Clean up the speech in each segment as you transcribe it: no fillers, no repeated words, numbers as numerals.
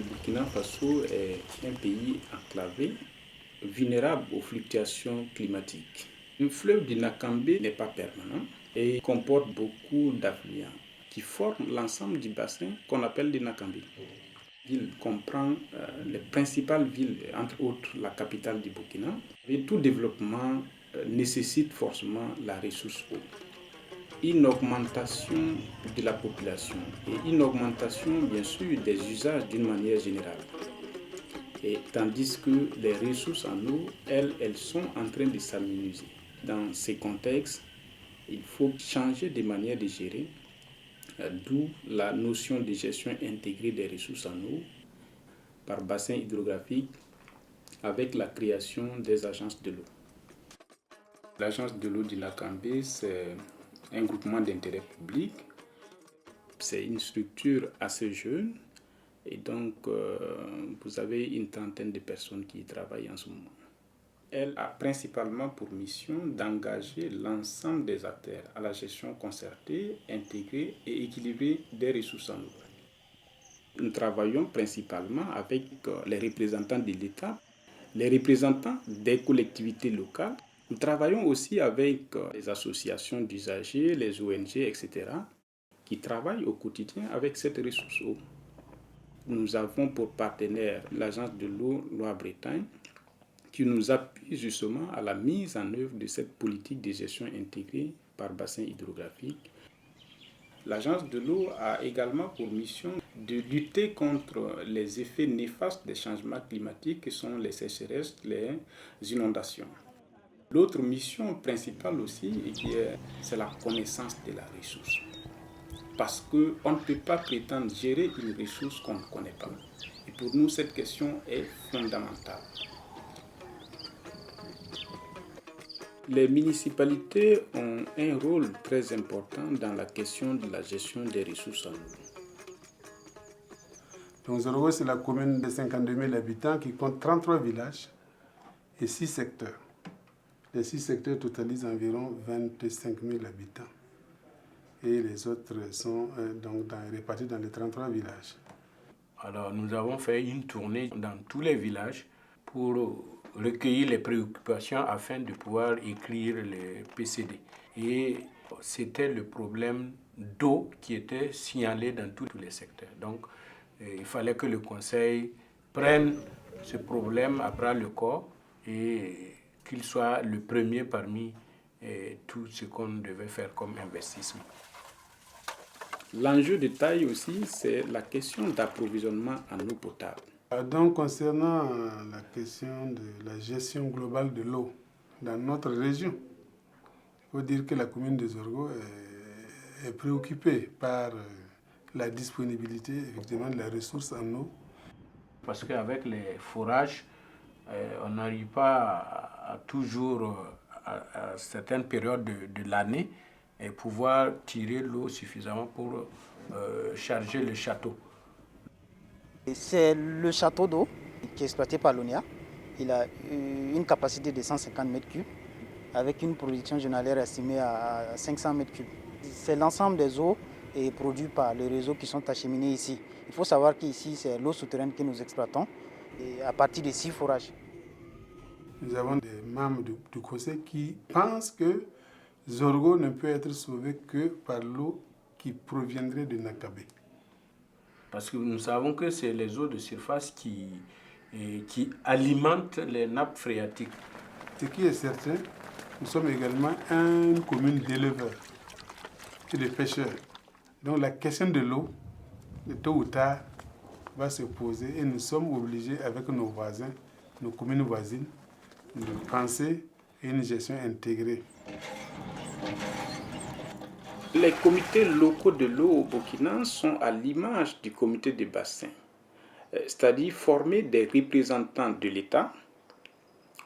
le Burkina Faso est un pays enclavé, vulnérable aux fluctuations climatiques. Le fleuve du Nakambe n'est pas permanent et comporte beaucoup d'affluents qui forment l'ensemble du bassin qu'on appelle le Nakambe. La ville comprend les principales villes, entre autres la capitale du Burkina. Et tout développement nécessite forcément la ressource eau. Une augmentation de la population et une augmentation bien sûr des usages d'une manière générale. Et tandis que les ressources en eau, elles sont en train de s'amenuiser. Dans ces contextes, il faut changer de manière de gérer, d'où la notion de gestion intégrée des ressources en eau par bassin hydrographique avec la création des agences de l'eau. L'agence de l'eau du Nakambe, c'est un groupement d'intérêt public. C'est une structure assez jeune et donc vous avez une trentaine de personnes qui y travaillent en ce moment. Elle a principalement pour mission d'engager l'ensemble des acteurs à la gestion concertée, intégrée et équilibrée des ressources en eau. Nous travaillons principalement avec les représentants de l'État, les représentants des collectivités locales. Nous travaillons aussi avec les associations d'usagers, les ONG, etc., qui travaillent au quotidien avec cette ressource eau. Nous avons pour partenaire l'Agence de l'eau Loire-Bretagne, qui nous appuie justement à la mise en œuvre de cette politique de gestion intégrée par bassin hydrographique. L'Agence de l'eau a également pour mission de lutter contre les effets néfastes des changements climatiques que sont les sécheresses, les inondations. L'autre mission principale aussi, c'est la connaissance de la ressource. Parce qu'on ne peut pas prétendre gérer une ressource qu'on ne connaît pas. Et pour nous, cette question est fondamentale. Les municipalités ont un rôle très important dans la question de la gestion des ressources en eau. Donc Zorgo, c'est la commune de 52 000 habitants qui compte 33 villages et 6 secteurs. Les 6 secteurs totalisent environ 25 000 habitants. Et les autres sont répartis dans les 33 villages. Alors nous avons fait une tournée dans tous les villages pour recueillir les préoccupations afin de pouvoir écrire les PCD. Et c'était le problème d'eau qui était signalé dans tous les secteurs. Donc il fallait que le conseil prenne ce problème à bras le corps et qu'il soit le premier parmi tout ce qu'on devait faire comme investissement. L'enjeu de taille aussi, c'est la question d'approvisionnement en eau potable. Donc, concernant la question de la gestion globale de l'eau dans notre région, il faut dire que la commune de Zorgo est préoccupée par la disponibilité effectivement de la ressource en eau. Parce qu'avec les forages, on n'arrive pas à toujours, à certaines périodes de l'année, et pouvoir tirer l'eau suffisamment pour charger le château. C'est le château d'eau qui est exploité par l'ONIA. Il a une capacité de 150 m3 avec une production journalière estimée à 500 m3. C'est l'ensemble des eaux produites par les réseaux qui sont acheminés ici. Il faut savoir qu'ici, c'est l'eau souterraine que nous exploitons à partir de 6 forages. Nous avons des membres du conseil qui pensent que Zorgo ne peut être sauvé que par l'eau qui proviendrait de Nakambe. Parce que nous savons que c'est les eaux de surface qui alimentent les nappes phréatiques. Ce qui est certain, nous sommes également une commune d'éleveurs et de pêcheurs. Donc la question de l'eau, de tôt ou tard, va se poser et nous sommes obligés avec nos voisins, nos communes voisines, de penser à une gestion intégrée. Les comités locaux de l'eau au Burkina sont à l'image du comité de bassin, c'est-à-dire former des représentants de l'État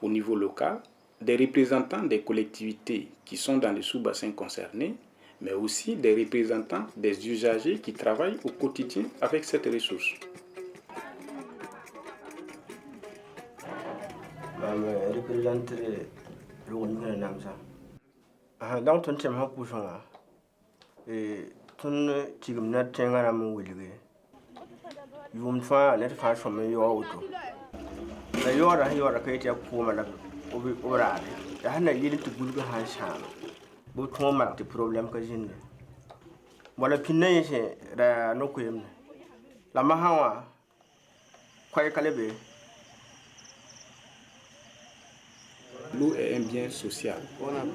au niveau local, des représentants des collectivités qui sont dans les sous-bassins concernés, mais aussi des représentants des usagers qui travaillent au quotidien avec cette ressource. yum fa net fa so me yo auto la yora kay te ko ma la obrade da hana yili to bulga ha shano bo to ma te problem ka jinde wala pinne yese da no ko yemne la mahawa koy kalebe. L'eau est un bien social,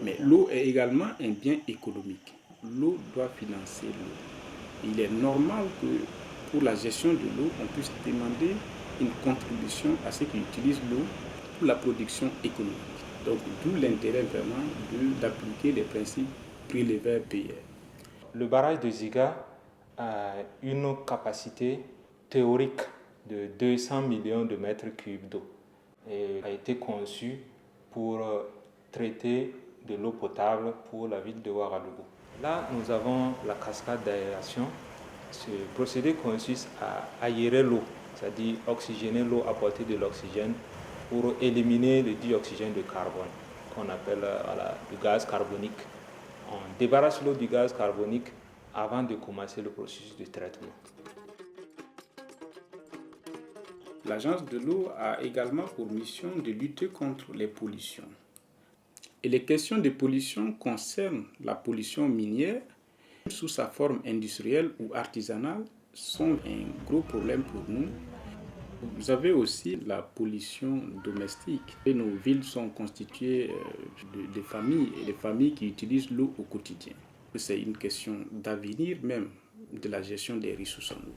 mais l'eau est également un bien économique. L'eau doit financer l'eau. Il est normal que pour la gestion de l'eau, on puisse demander une contribution à ceux qui utilisent l'eau pour la production économique. Donc d'où l'intérêt vraiment d'appliquer les principes préleveur-payeur. Le barrage de Ziga a une capacité théorique de 200 millions de mètres cubes d'eau et a été conçu pour traiter de l'eau potable pour la ville de Ouagadougou. Là, nous avons la cascade d'aération. Ce procédé consiste à aérer l'eau, c'est-à-dire oxygéner l'eau, apporter de l'oxygène pour éliminer le dioxygène de carbone, qu'on appelle le gaz carbonique. On débarrasse l'eau du gaz carbonique avant de commencer le processus de traitement. L'agence de l'eau a également pour mission de lutter contre les pollutions. Et les questions de pollution concernent la pollution minière, sous sa forme industrielle ou artisanale, sont un gros problème pour nous. Vous avez aussi la pollution domestique. Et nos villes sont constituées de familles, et des familles qui utilisent l'eau au quotidien. C'est une question d'avenir même de la gestion des ressources en eau.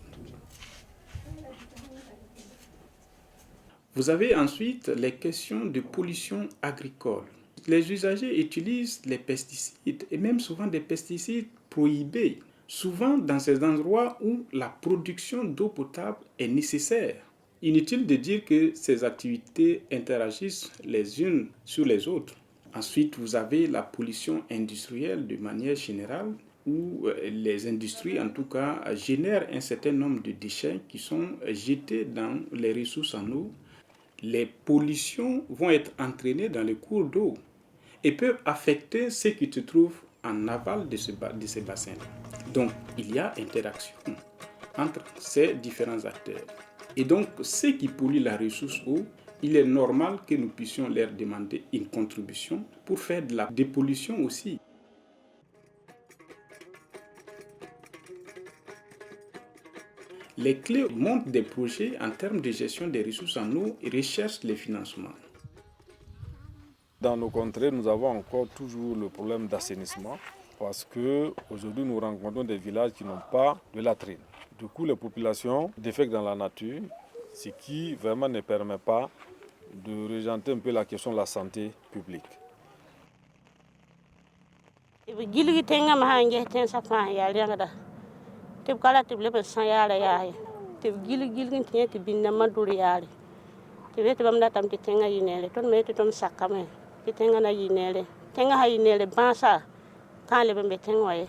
Vous avez ensuite les questions de pollution agricole. Les usagers utilisent les pesticides et même souvent des pesticides prohibés, souvent dans ces endroits où la production d'eau potable est nécessaire. Inutile de dire que ces activités interagissent les unes sur les autres. Ensuite, vous avez la pollution industrielle de manière générale, où les industries, en tout cas, génèrent un certain nombre de déchets qui sont jetés dans les ressources en eau. Les pollutions vont être entraînées dans les cours d'eau et peuvent affecter ceux qui se trouvent en aval de ces bassins. Donc, il y a interaction entre ces différents acteurs. Et donc, ceux qui polluent la ressource eau, il est normal que nous puissions leur demander une contribution pour faire de la dépollution aussi. Les clés montrent des projets en termes de gestion des ressources en eau et recherchent les financements. Dans nos contrées, nous avons encore toujours le problème d'assainissement parce qu'aujourd'hui, nous rencontrons des villages qui n'ont pas de latrine. Du coup, les populations défèquent dans la nature, ce qui vraiment ne permet pas de régenter un peu la question de la santé publique. Tib kala tib lebe san yala yaye tib gilgin tiye tib binna maduri yale tib ete bamda tam tenga yinele ton me ete ton sakame tenga na yinele tenga ha yinele bansa kan lebe be tenga waye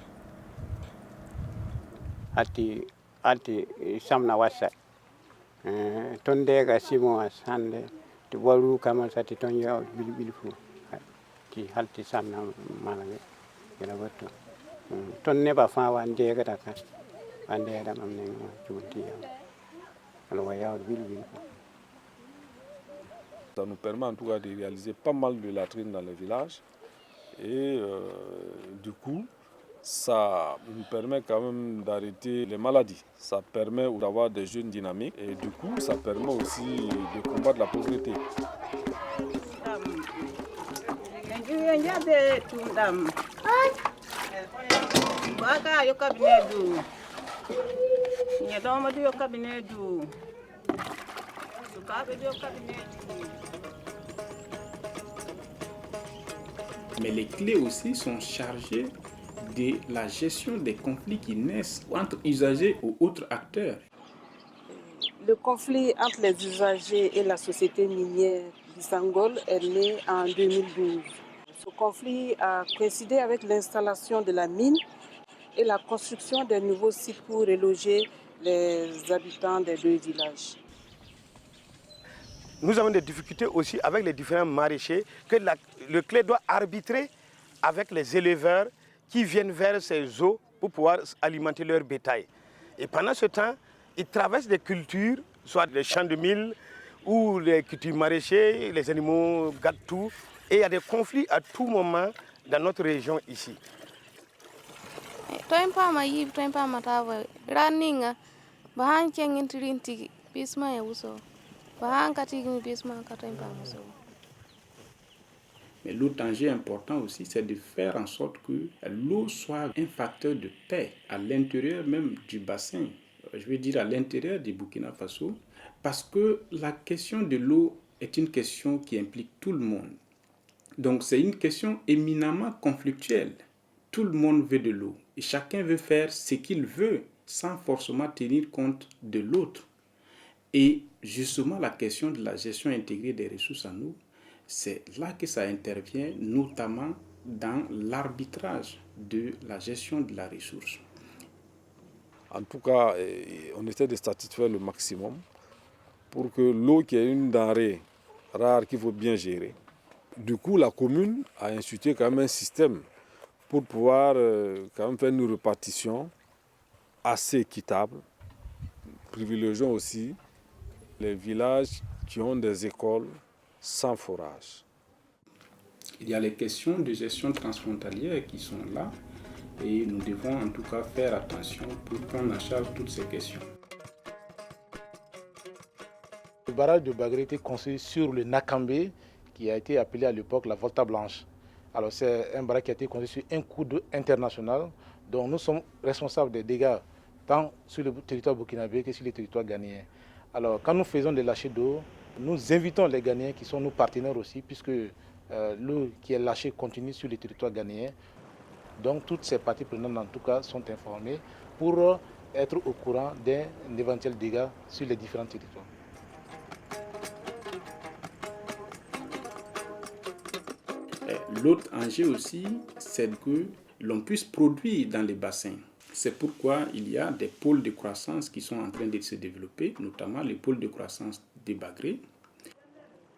ati samna wasa ton dega simo sande to waru kama sati ton ya bil fu ti halti samna malage ila watto ton ne ba fa wan dega ta kan. Ça nous permet en tout cas de réaliser pas mal de latrines dans les villages et du coup ça nous permet quand même d'arrêter les maladies. Ça permet d'avoir des jeunes dynamiques et du coup ça permet aussi de combattre la pauvreté. Mais les clés aussi sont chargées de la gestion des conflits qui naissent entre usagers ou autres acteurs. Le conflit entre les usagers et la société minière d'Isangol est né en 2012. Ce conflit a coïncidé avec l'installation de la mine et la construction de nouveaux sites pour reloger les habitants des deux villages. Nous avons des difficultés aussi avec les différents maraîchers, que le clé doit arbitrer avec les éleveurs qui viennent vers ces eaux pour pouvoir alimenter leur bétail. Et pendant ce temps, Ils traversent des cultures, soit les champs de mil ou les cultures maraîchers, les animaux gâtent tout. Et il y a des conflits à tout moment dans notre région ici. Mais l'autre enjeu important aussi, c'est de faire en sorte que l'eau soit un facteur de paix à l'intérieur même du bassin, je veux dire à l'intérieur du Burkina Faso, parce que la question de l'eau est une question qui implique tout le monde. Donc c'est une question éminemment conflictuelle. Tout le monde veut de l'eau et chacun veut faire ce qu'il veut sans forcément tenir compte de l'autre. Et justement la question de la gestion intégrée des ressources en eau, c'est là que ça intervient, notamment dans l'arbitrage de la gestion de la ressource. En tout cas, on essaie de satisfaire le maximum pour que l'eau, qui est une denrée rare qu'il faut bien gérer. Du coup, la commune a institué quand même un système pour pouvoir quand même faire une répartition assez équitable, privilégiant aussi les villages qui ont des écoles sans forage. Il y a les questions de gestion transfrontalière qui sont là et nous devons en tout cas faire attention pour prendre en charge toutes ces questions. Le barrage de Bagré était construit sur le Nakambé qui a été appelé à l'époque la Volta Blanche. Alors c'est un barrage qui a été construit sur un cours d'eau international dont nous sommes responsables des dégâts tant sur le territoire burkinabé que sur le territoire ghanéen. Alors quand nous faisons des lâchers d'eau, nous invitons les Ghanéens qui sont nos partenaires aussi, puisque l'eau qui est lâchée continue sur le territoire ghanéen. Donc toutes ces parties prenantes en tout cas sont informées pour être au courant d'un éventuel dégât sur les différents territoires. L'autre enjeu aussi, c'est que l'on puisse produire dans les bassins. C'est pourquoi il y a des pôles de croissance qui sont en train de se développer, notamment les pôles de croissance de Bagré.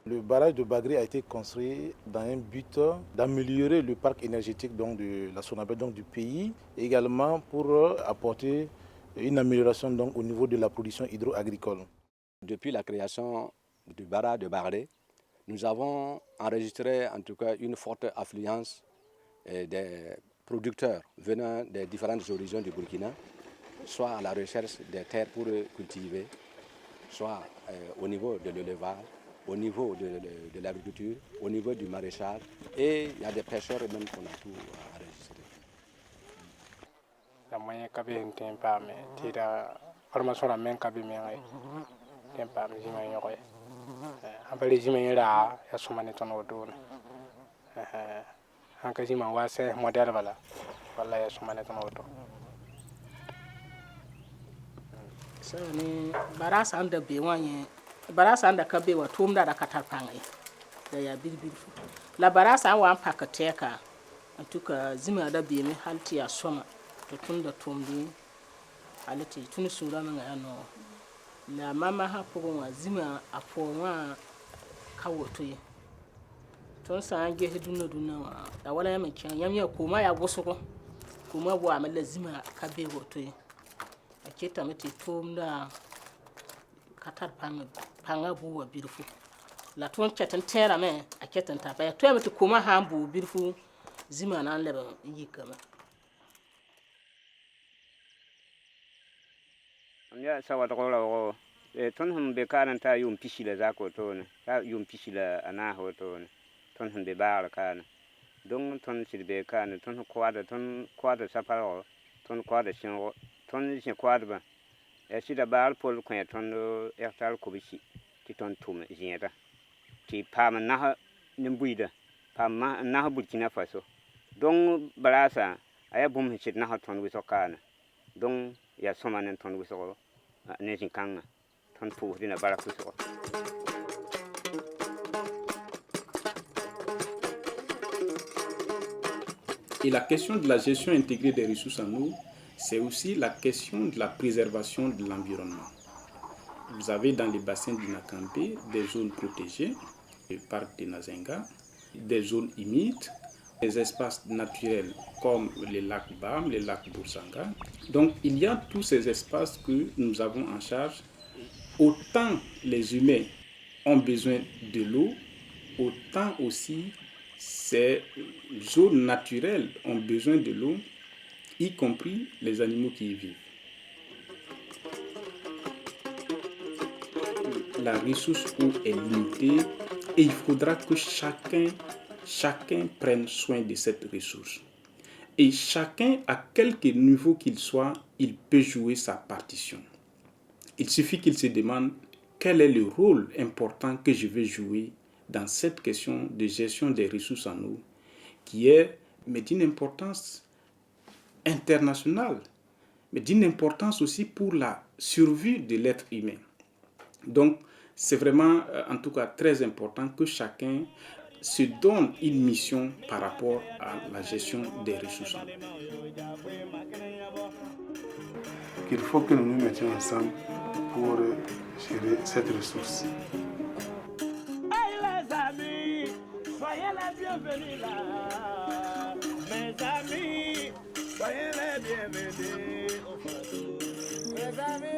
Le barrage de Bagré a été construit dans un but d'améliorer le parc énergétique donc, de la Sonabé, donc du pays, et également pour apporter une amélioration donc, au niveau de la production hydro-agricole. Depuis la création du barrage de Bagré, nous avons enregistré en tout cas une forte affluence des producteurs venant des différentes horizons du Burkina, soit à la recherche des terres pour cultiver, soit au niveau de l'élevage, au niveau de l'agriculture, au niveau du maraîchage, et il y a des pêcheurs même qu'on a tout enregistré. La moyenne kabé n'était pas mais tira formation la même kabé mais n'était pas mais j'imagine ouais. Après j'imagine là il y a souvent des tonneaux d'eau. En quasiment ouais c'est modèle voilà il y a souvent des tonneaux d'eau. So ni barasa anda bewanye barasa anda kabe wa tumda da katarpangai da ya bilbilfu la barasa wa pakateka antuka zima da bemi halti ya soma to tunda tumdi halti tuni sura na no la mama ha pogon wa zima afonwa kawoto yi ton sa ge dunna wa da wala ya makin yamya kuma ya goso ko kuma bo amalla zima kabe woto yi aketa meti tumda katar panga buwa birfu la ton chatan tera me aketan ta ba to meti kuma hambu birfu zima nan leba yikama ya sawa to ko ton hum be kanan ta yum pishila zako to ne ta yum pishila ana ho to ne ton hum be baal kana donc ton silbe kana ton kwada saparo ton kwada shin ton shin kwada ba e sida baal pol ko ton ertal ko bichi ti ton tum jieta ti pam na nimbuida pam na Burkina Faso donc barasa aya bum hit na ton wiso kana donc ya somanen ton wiso ne jinkanga ton pu dina barakuso. Et la question de la gestion intégrée des ressources en eau, c'est aussi la question de la préservation de l'environnement. Vous avez dans les bassins du Nakambé des zones protégées, le parc de Nazenga, des zones humides des espaces naturels comme les lacs Bam, les lacs Boursanga. Donc il y a tous ces espaces que nous avons en charge. Autant les humains ont besoin de l'eau, autant aussi ces zones naturelles ont besoin de l'eau, y compris les animaux qui y vivent. La ressource eau est limitée et il faudra que chacun prenne soin de cette ressource. Et chacun, à quelque niveau qu'il soit, il peut jouer sa partition. Il suffit qu'il se demande quel est le rôle important que je vais jouer dans cette question de gestion des ressources en eau, qui est d'une importance internationale, mais d'une importance aussi pour la survie de l'être humain. Donc, c'est vraiment, en tout cas, très important que chacun se donne une mission par rapport à la gestion des ressources en eau. Qu'il faut que nous nous mettions ensemble pour gérer cette ressource. Hey les amis, soyez les bienvenus là. Mes amis, soyez les bienvenus au Fatou. Mes amis.